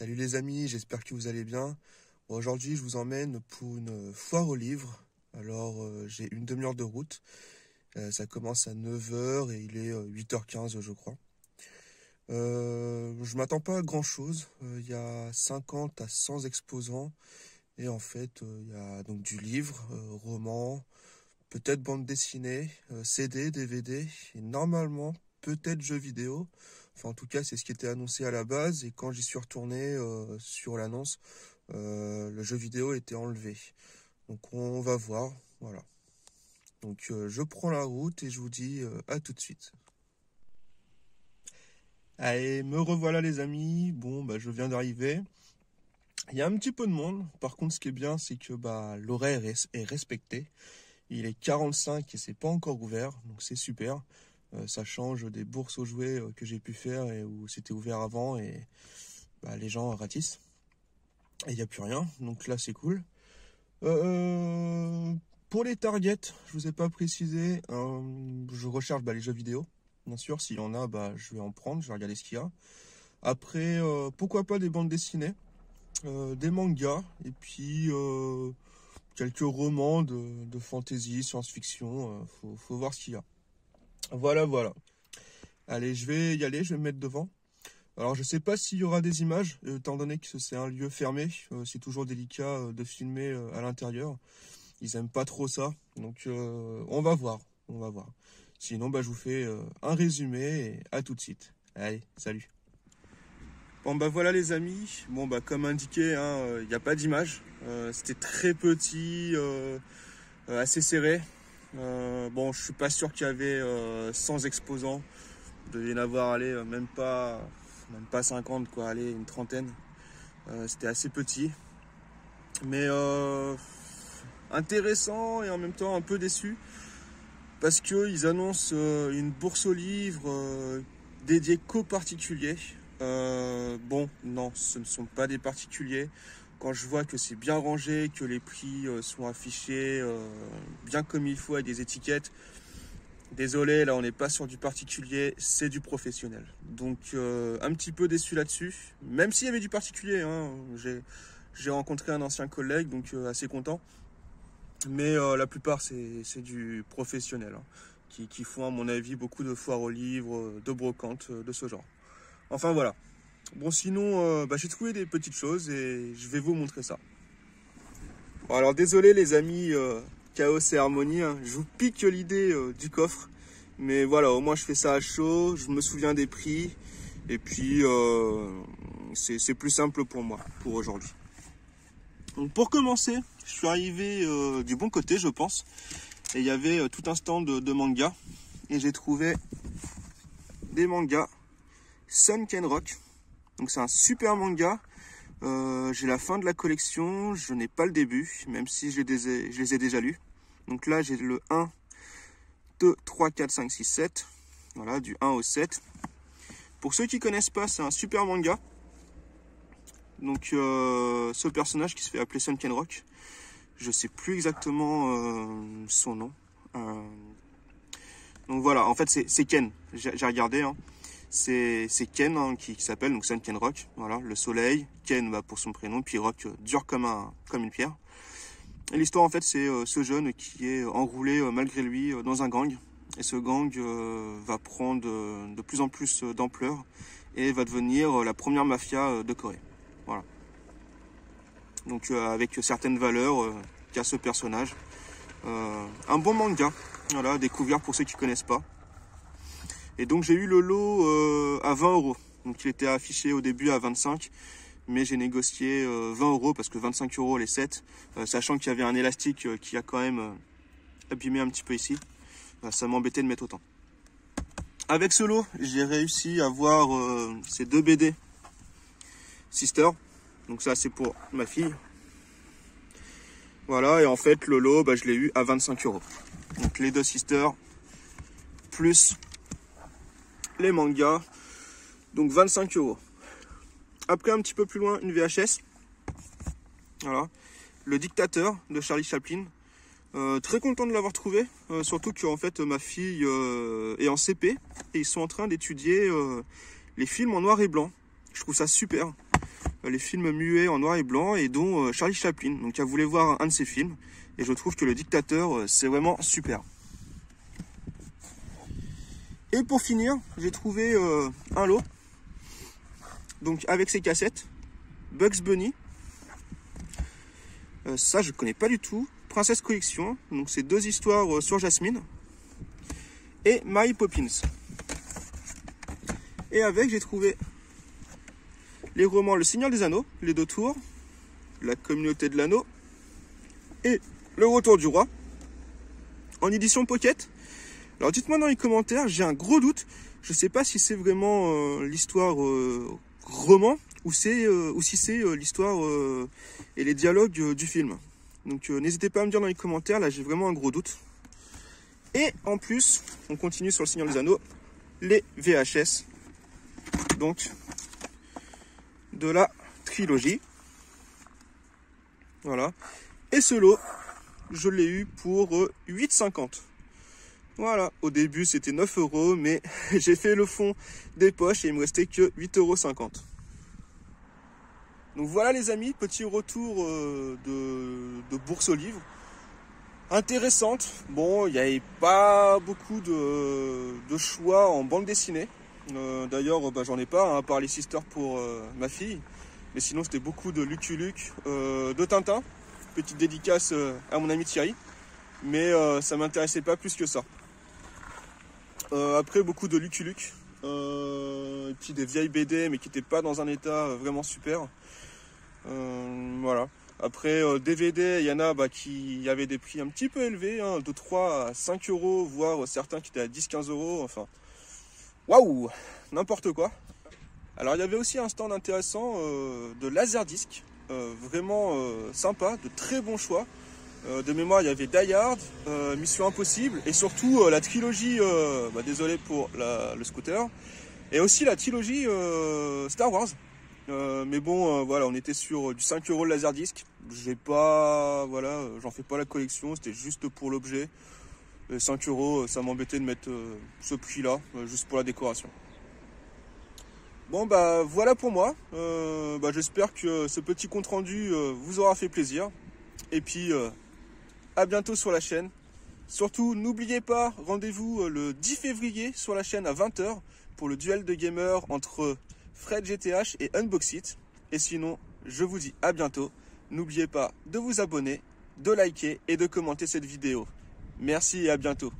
Salut les amis, j'espère que vous allez bien. Aujourd'hui, je vous emmène pour une foire aux livres. Alors, j'ai une demi-heure de route. Ça commence à 9 h et il est 8 h 15, je crois. Je m'attends pas à grand-chose. Il y a 50 à 100 exposants. Et en fait, il y a donc du livre, roman, peut-être bande dessinée, CD, DVD, et normalement, peut-être jeux vidéo. Enfin, en tout cas, c'est ce qui était annoncé à la base. Et quand j'y suis retourné sur l'annonce, le jeu vidéo était enlevé. Donc, on va voir. Voilà. Donc, je prends la route et je vous dis à tout de suite. Allez, me revoilà les amis. Bon, bah, je viens d'arriver. Il y a un petit peu de monde. Par contre, ce qui est bien, c'est que l'horaire est respecté. Il est 45 et c'est pas encore ouvert, donc c'est super. Ça change des bourses aux jouets que j'ai pu faire et où c'était ouvert avant et les gens ratissent. Et il n'y a plus rien, donc là c'est cool. Pour les targets, je vous ai pas précisé, je recherche les jeux vidéo. Bien sûr, s'il y en a, je vais en prendre, je vais regarder ce qu'il y a. Après, pourquoi pas des bandes dessinées, des mangas, et puis quelques romans de fantasy, science-fiction, faut voir ce qu'il y a. Voilà. Allez, je vais y aller, je vais me mettre devant. Alors, je sais pas s'il y aura des images, étant donné que c'est un lieu fermé. C'est toujours délicat de filmer à l'intérieur. Ils aiment pas trop ça. Donc, on va voir. Sinon, je vous fais un résumé et à tout de suite. Allez, salut. Bon, voilà les amis. Bon, comme indiqué, il n'y a pas d'image. C'était très petit, assez serré. Je suis pas sûr qu'il y avait 100 exposants. Il devait y en avoir, même pas 50, quoi, une trentaine. C'était assez petit. Mais intéressant et en même temps un peu déçu. Parce qu'ils annoncent une bourse aux livres dédiée qu'aux particuliers. Non, ce ne sont pas des particuliers. Quand je vois que c'est bien rangé, que les prix sont affichés bien comme il faut avec des étiquettes, désolé, là on n'est pas sur du particulier, c'est du professionnel. Donc un petit peu déçu là-dessus, même s'il y avait du particulier, j'ai rencontré un ancien collègue, donc assez content. Mais la plupart c'est du professionnel, qui font à mon avis beaucoup de foires aux livres, de brocantes, de ce genre. Enfin voilà. Bon sinon, j'ai trouvé des petites choses et je vais vous montrer ça. Bon alors désolé les amis Chaos et Harmonie, je vous pique l'idée du coffre. Mais voilà, au moins je fais ça à chaud, je me souviens des prix. Et puis c'est plus simple pour moi, pour aujourd'hui. Donc pour commencer, je suis arrivé du bon côté je pense. Et il y avait tout un stand de mangas. Et j'ai trouvé des mangas Sun-Ken Rock. Donc c'est un super manga. J'ai la fin de la collection, je n'ai pas le début, même si je les ai déjà lus. Donc là j'ai le 1, 2, 3, 4, 5, 6, 7. Voilà, du 1 au 7. Pour ceux qui connaissent pas, c'est un super manga. Donc ce personnage qui se fait appeler Sun-Ken Rock. Je sais plus exactement son nom. Donc voilà, en fait c'est Ken, j'ai regardé. C'est Ken qui s'appelle donc Sun-Ken Rock. Voilà, le soleil, Ken pour son prénom, puis Rock dur comme une pierre. Et l'histoire en fait c'est ce jeune qui est enroulé malgré lui dans un gang. Et ce gang va prendre de plus en plus d'ampleur et va devenir la première mafia de Corée. Voilà. Donc avec certaines valeurs qu'a ce personnage. Un bon manga, voilà, découvert pour ceux qui ne connaissent pas. Et donc j'ai eu le lot à 20 €. Donc il était affiché au début à 25, mais j'ai négocié 20 € parce que 25 € les 7, sachant qu'il y avait un élastique qui a quand même abîmé un petit peu ici. Ça m'embêtait de mettre autant. Avec ce lot, j'ai réussi à avoir ces 2 BD Sister. Donc ça c'est pour ma fille. Voilà, et en fait le lot, je l'ai eu à 25 €. Donc les 2 Sisters, plus les mangas, donc 25 €. Après un petit peu plus loin, une VHS. Voilà, Le Dictateur de Charlie Chaplin. Très content de l'avoir trouvé, surtout que en fait ma fille est en CP et ils sont en train d'étudier les films en noir et blanc. Je trouve ça super. les films muets en noir et blanc, et dont Charlie Chaplin. Donc elle voulait voir un de ses films, et je trouve que Le Dictateur, c'est vraiment super. Et pour finir, j'ai trouvé un lot, donc avec ses cassettes, Bugs Bunny. Ça, je connais pas du tout. Princesse Collection, donc c'est 2 histoires sur Jasmine. Et Mary Poppins. Et avec, j'ai trouvé les romans Le Seigneur des Anneaux, les 2 tours, La Communauté de l'Anneau et Le Retour du Roi, en édition pocket. Alors dites-moi dans les commentaires, j'ai un gros doute. Je sais pas si c'est vraiment l'histoire roman ou si c'est l'histoire et les dialogues du film. Donc n'hésitez pas à me dire dans les commentaires, là j'ai vraiment un gros doute. Et en plus, on continue sur Le Seigneur des Anneaux, les VHS, donc de la trilogie. Voilà. Et ce lot, je l'ai eu pour 8,50 €. Voilà, au début c'était 9 €, mais j'ai fait le fond des poches et il me restait que 8,50 €. Donc voilà les amis, petit retour de bourse aux livres. Intéressante. Bon, il n'y avait pas beaucoup de choix en bande dessinée. D'ailleurs, j'en ai pas, hein, à part les Sisters pour ma fille. Mais sinon, c'était beaucoup de Lucky Luke, de Tintin. Petite dédicace à mon ami Thierry. Mais ça m'intéressait pas plus que ça. Après, beaucoup de Lucky Luke. Et puis des vieilles BD, mais qui n'étaient pas dans un état vraiment super. Voilà. Après DVD, il y en a qui avaient des prix un petit peu élevés, hein, de 3 à 5 €, voire certains qui étaient à 10-15 €. Enfin, waouh, n'importe quoi. Alors il y avait aussi un stand intéressant de Laserdisc, vraiment sympa, de très bons choix. De mémoire, il y avait Die Hard, Mission Impossible, et surtout la trilogie, désolé pour le scooter, et aussi la trilogie Star Wars. Mais bon, voilà, on était sur du 5 € le Laserdisc. J'ai pas, voilà, j'en fais pas la collection, c'était juste pour l'objet. 5 €, ça m'embêtait de mettre ce prix-là, juste pour la décoration. Bon, voilà pour moi. J'espère que ce petit compte rendu vous aura fait plaisir. Et puis, à bientôt sur la chaîne. Surtout, n'oubliez pas, rendez-vous le 10 février sur la chaîne à 20 h pour le duel de gamers entre Fred GTH et Unboxit. Et sinon, je vous dis à bientôt. N'oubliez pas de vous abonner, de liker et de commenter cette vidéo. Merci et à bientôt.